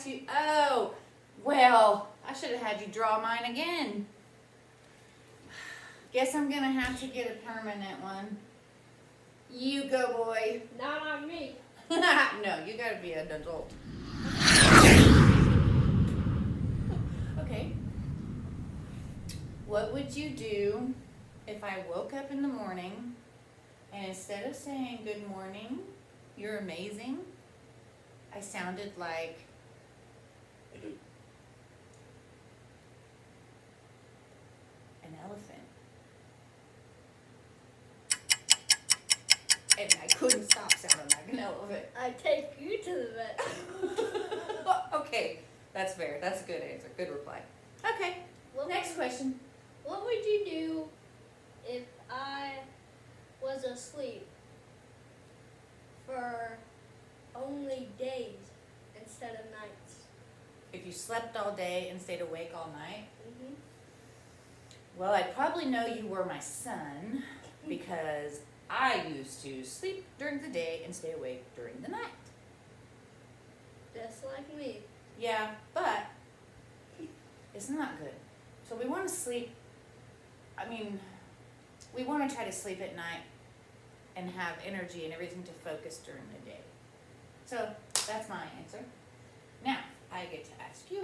that's you. Oh, well, I should have had you draw mine again. Guess I'm gonna have to get a permanent one. You go, boy. Not on me. No, you gotta be an adult. Okay. What would you do if I woke up in the morning and instead of saying good morning, you're amazing, I sounded like an elephant. And I couldn't stop sounding like an elephant. I take you to the vet. Okay, that's fair. That's a good answer. Good reply. Okay, next question. What would you do if I was asleep for only days instead of nights? If you slept all day and stayed awake all night, Mm-hmm. well, I'd probably know you were my son because I used to sleep during the day and stay awake during the night. Just like me. Yeah, but it's not good. So we want to sleep, we want to try to sleep at night and have energy and everything to focus during the day. So that's my answer. Now, I get to ask you.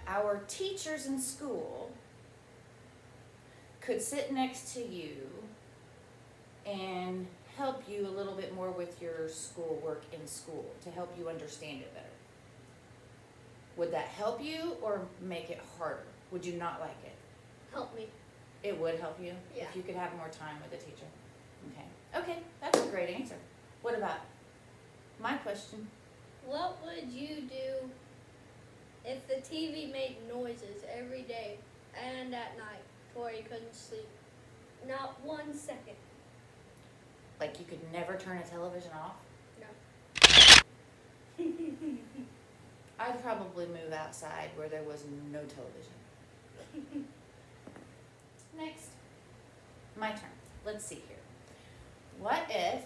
Our teachers in school could sit next to you and help you a little bit more with your schoolwork in school to help you understand it better. Would that help you or make it harder? Would you not like it? Help me. It would help you Yeah. if you could have more time with the teacher. Okay, that's a great answer. What about my question? What would you do if the TV made noises every day and at night before you couldn't sleep? Not 1 second. Like you could never turn a television off? No. I'd probably move outside where there was no television. Next. My turn. Let's see here. What if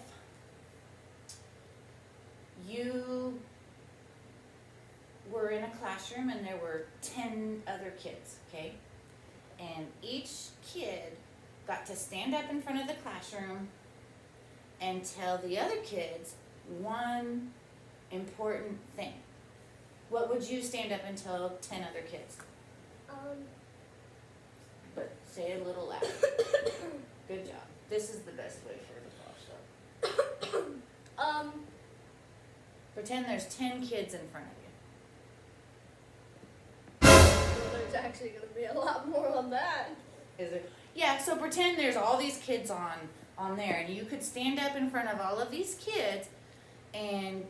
you were in a classroom and there were 10 other kids, okay? And each kid got to stand up in front of the classroom and tell the other kids one important thing. What would you stand up and tell 10 other kids? But say it a little louder. Good job. This is the best way for it to talk, so. Pretend there's 10 kids in front of you. Well, there's actually going to be a lot more on that. Is it? Yeah, so pretend there's all these kids on there, and you could stand up in front of all of these kids and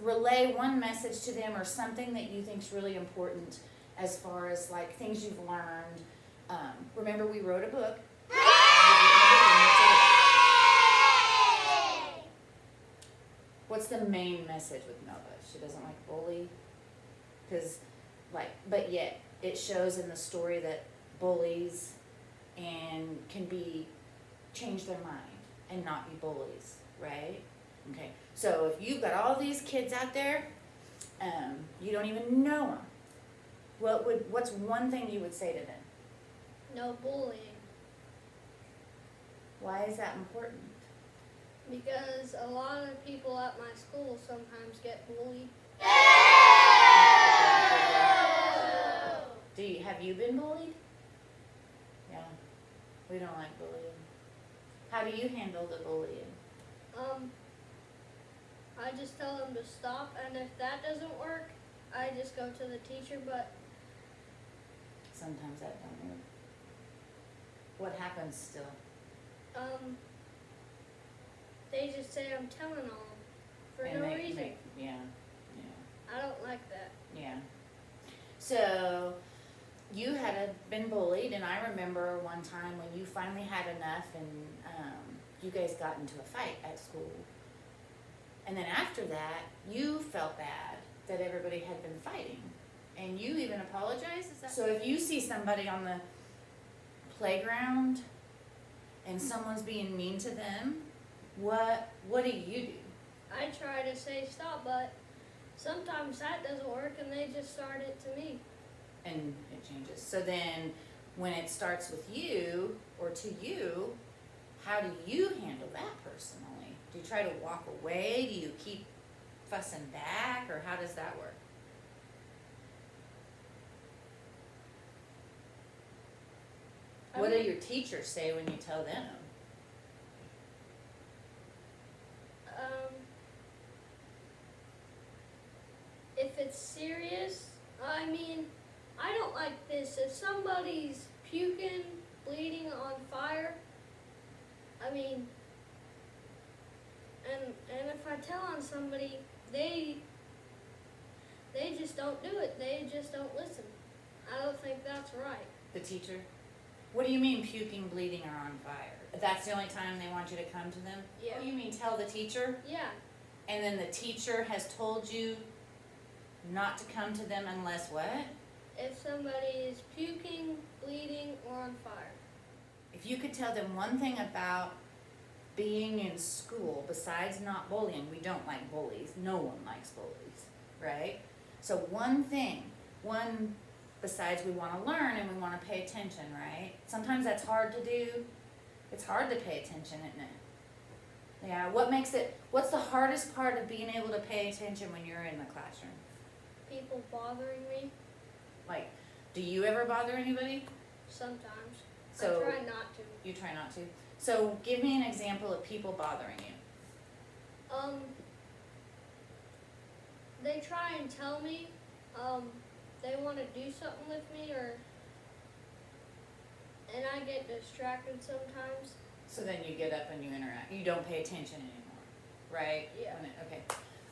relay one message to them or something that you think's really important as far as like things you've learned. Remember we wrote a book. What's the main message with Nova? She doesn't like bully, but yet it shows in the story that bullies and can change their mind and not be bullies, right? Okay, so if you've got all these kids out there, you don't even know them. What's one thing you would say to them? No bullying. Why is that important? Because a lot of people at my school sometimes get bullied. Have you been bullied? Yeah, we don't like bullying. How do you handle the bullying? I just tell them to stop, and if that doesn't work, I just go to the teacher, but Sometimes that don't work. What happens still? they just say I'm telling on them for And no they reason. Yeah. I don't like that. Yeah. So you had been bullied, and I remember one time when you finally had enough, and you guys got into a fight at school. And then after that, you felt bad that everybody had been fighting, and you even apologized. Is that so? If you see somebody on the playground and someone's being mean to them, what do you do? I try to say stop, but sometimes that doesn't work and they just start it to me. And it changes. So then when it starts with you or to you, how do you handle that personally? Do you try to walk away? Do you keep fussing back, or how does that work? What do your teachers say when you tell them? If it's serious, I mean, I don't like this. If somebody's puking, bleeding on fire, I mean, and if I tell on somebody, they just don't do it. They just don't listen. I don't think that's right. The teacher? What do you mean puking, bleeding, or on fire? That's the only time they want you to come to them? Yeah. Oh, you mean tell the teacher? Yeah. And then the teacher has told you not to come to them unless what? If somebody is puking, bleeding, or on fire. If you could tell them one thing about being in school besides not bullying, we don't like bullies. No one likes bullies, right? So one thing, besides we want to learn and we want to pay attention, right? Sometimes that's hard to do. It's hard to pay attention, isn't it? Yeah, what's the hardest part of being able to pay attention when you're in the classroom? People bothering me. Like, do you ever bother anybody? Sometimes. So I try not to. You try not to. So give me an example of people bothering you. They try and tell me, they want to do something with me, and I get distracted sometimes. So then you get up and you interact. You don't pay attention anymore, right? Yeah. Okay.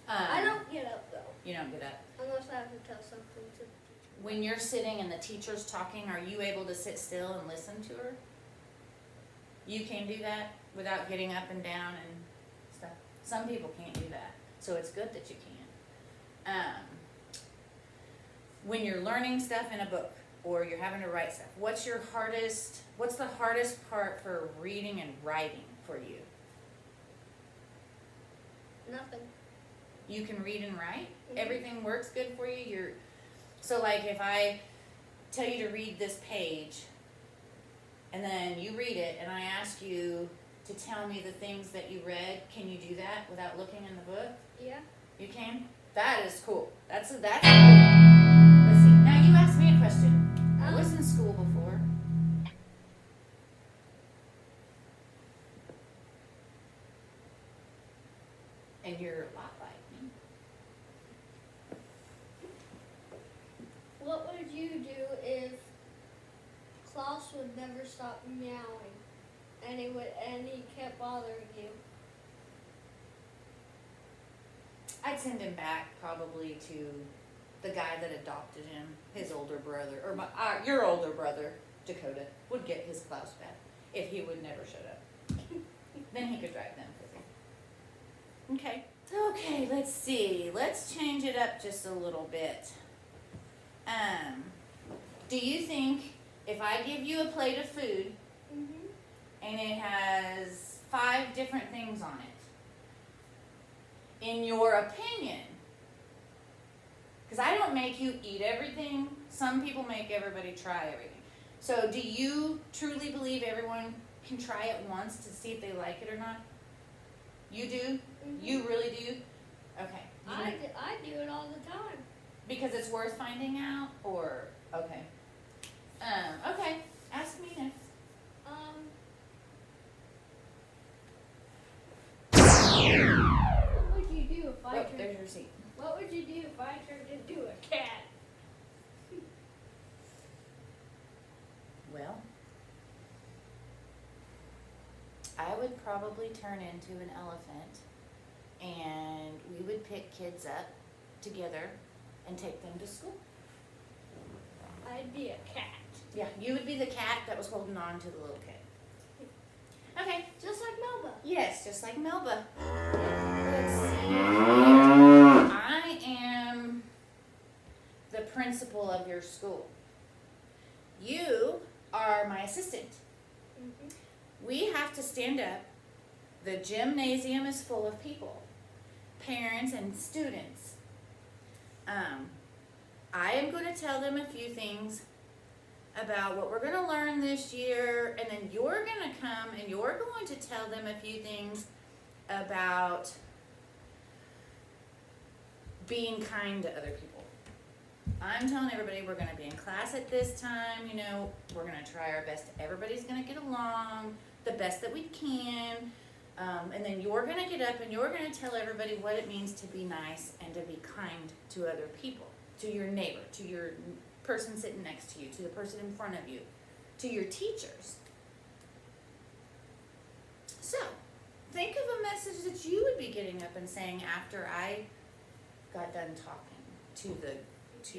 I don't get up though. You don't get up. Unless I have to tell something to the teacher. When you're sitting and the teacher's talking, are you able to sit still and listen to her? You can do that without getting up and down and stuff. Some people can't do that, so it's good that you can. When you're learning stuff in a book or you're having to write stuff, what's the hardest part for reading and writing for you? Nothing. You can read and write? Mhm. Everything works good for you? So like if I tell you to read this page and then you read it and I ask you to tell me the things that you read, can you do that without looking in the book? Yeah. You can? That is cool. That's cool. Let's see. Now you asked me a question. I was in school before. And you're a lot like me. What would you do if Klaus would never stop meowing, and he kept bothering you? I'd send him back probably to the guy that adopted him, his older brother, or your older brother, Dakota, would get his Klaus back if he would never shut up. Then he could drive them for me. Okay. Okay, let's see. Let's change it up just a little bit. Do you think if I give you a plate of food and it has 5 different things on it, in your opinion, because I don't make you eat everything, some people make everybody try everything. So do you truly believe everyone can try it once to see if they like it or not? You do? Mm-hmm. You really do? Okay. I do it all the time. Because it's worth finding out, or okay. Okay. Ask me next. What would you do if I Oh, turned? there's your receipt. What would you do if I turned into a cat? Well, I would probably turn into an elephant, and we would pick kids up together and take them to school. I'd be a cat. Yeah, you would be the cat that was holding on to the little kid. Okay. Just like Melba. Yes, just like Melba. Let's see. I am the principal of your school. You are my assistant. We have to stand up. The gymnasium is full of people. parents and students. I am going to tell them a few things about what we're going to learn this year, and then you're going to come and you're going to tell them a few things about being kind to other people. I'm telling everybody we're going to be in class at this time, you know, we're going to try our best. Everybody's going to get along the best that we can. And then you're going to get up and you're going to tell everybody what it means to be nice and to be kind to other people, to your neighbor, to your person sitting next to you, to the person in front of you, to your teachers. So, think of a message that you would be getting up and saying after I got done talking to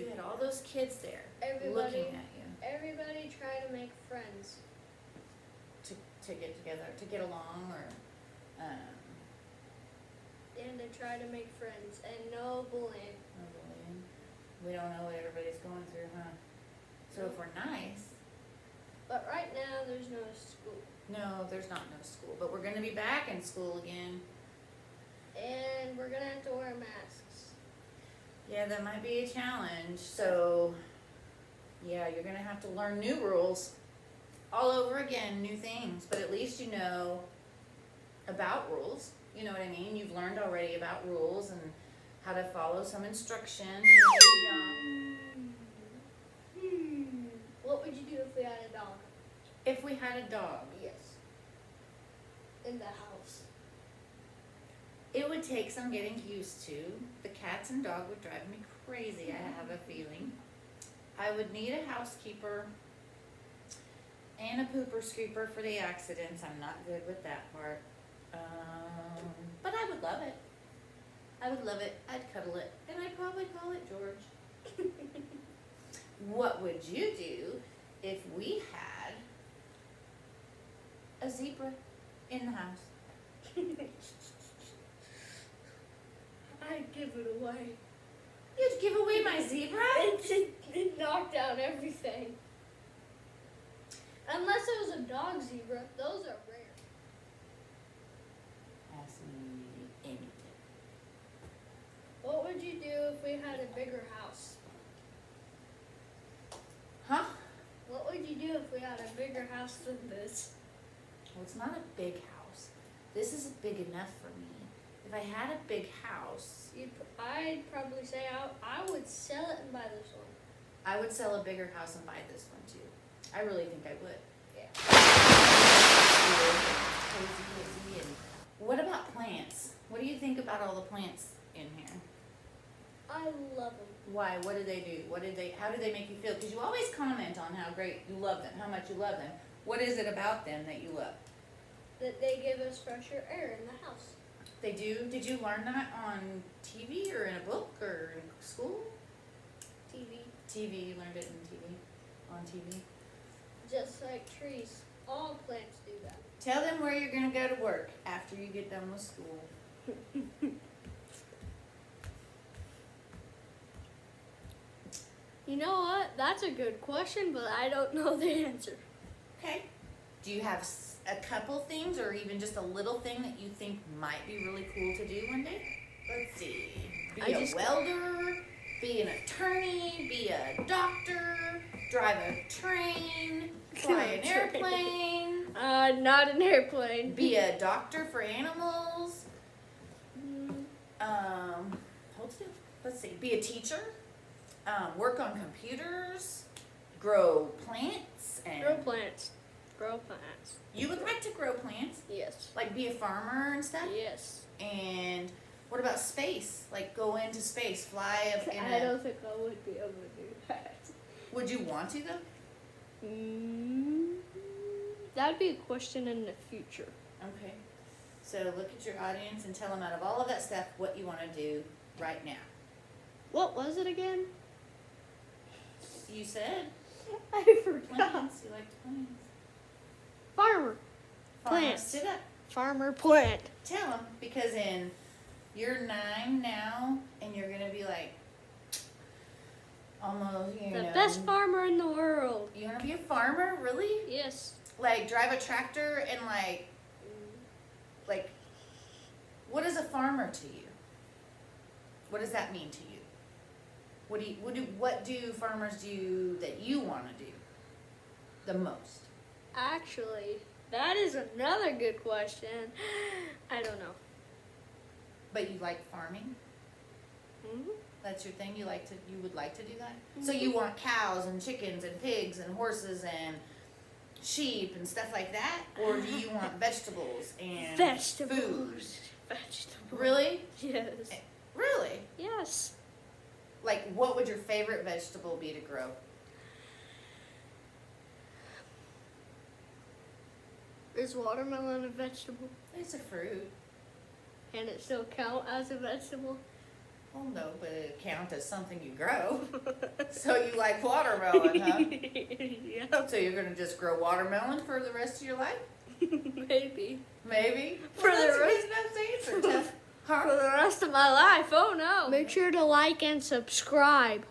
had all those kids there looking at you. Everybody try to make friends. To get together, to get along, or and to try to make friends and no bullying. no bullying. We don't know what everybody's going through, huh? So if we're nice. But right now there's no school. No, there's not no school, but we're going to be back in school again. And we're gonna have to wear masks. Yeah, that might be a challenge. So, yeah, you're going to have to learn new rules all over again, new things. But at least you know about rules. You know what I mean? You've learned already about rules and how to follow some instruction. What would you do if we had a dog? If we had a dog, Yes. In the house. it would take some getting used to. The cats and dog would drive me crazy, I have a feeling. I would need a housekeeper and a pooper scooper for the accidents. I'm not good with that part. But I would love it. I would love it. I'd cuddle it. And I'd probably call it George. What would you do if we had a zebra in the house? I'd give it away. You'd give away my zebra? It knocked out everything. Unless it was a dog zebra, those are rare. Ask me anything. What would you do if we had a bigger house? Huh? What would you do if we had a bigger house than this? Well, it's not a big house. This is big enough for me. If I had a big house, I'd probably say I would sell it and buy this one. I would sell a bigger house and buy this one too. I really think I would. Yeah. Cozy. And what about plants? What do you think about all the plants in here? I love them. Why? What do they do? How do they make you feel? Because you always comment on how great you love them, how much you love them. What is it about them that you love? That they give us fresher air in the house. They do? Did you learn that on TV or in a book or in school? TV, you learned it on TV. Just like trees. All plants do that. Tell them where you're going to go to work after you get done with school. You know what? That's a good question, but I don't know the answer. Okay. Do you have a couple things or even just a little thing that you think might be really cool to do one day? Let's see. Be a welder, be an attorney, be a doctor, drive a train, fly an airplane. Not an airplane. Be a doctor for animals. Hold still. Let's see. Be a teacher. Work on computers. Grow plants. And Grow plants. Grow plants. You would like to grow plants? Yes. Like be a farmer and stuff? Yes. And what about space? Like go into space, fly up in I don't think I would be able to do that. Would you want to though? That'd be a question in the future. Okay. So look at your audience and tell them out of all of that stuff what you want to do right now. What was it again? You said I forgot. plants. You liked plants. Farmer. Farmer, Plants. sit up. Farmer plant. Tell them because you're 9 now and you're gonna be like almost The best farmer in the world. You wanna be a farmer, really? Yes. Like drive a tractor and like what is a farmer to you? What does that mean to you? What do farmers do that you want to do the most? Actually, that is another good question. I don't know. But you like farming? Mm-hmm. That's your thing? You would like to do that? Mm-hmm. So you want cows and chickens and pigs and horses and sheep and stuff like that? Or do you want vegetables and Vegetables. food? Vegetables. Really? Yes. Really? Yes. Like, what would your favorite vegetable be to grow? Is watermelon a vegetable? It's a fruit. Can it still count as a vegetable? Well, no, but it counts as something you grow. So you like watermelon, huh? Yeah. So you're gonna just grow watermelon for the rest of your life? Maybe. Maybe. For Well, that's the a rest- good enough answer. For the rest of my life. Oh no. Make sure to like and subscribe.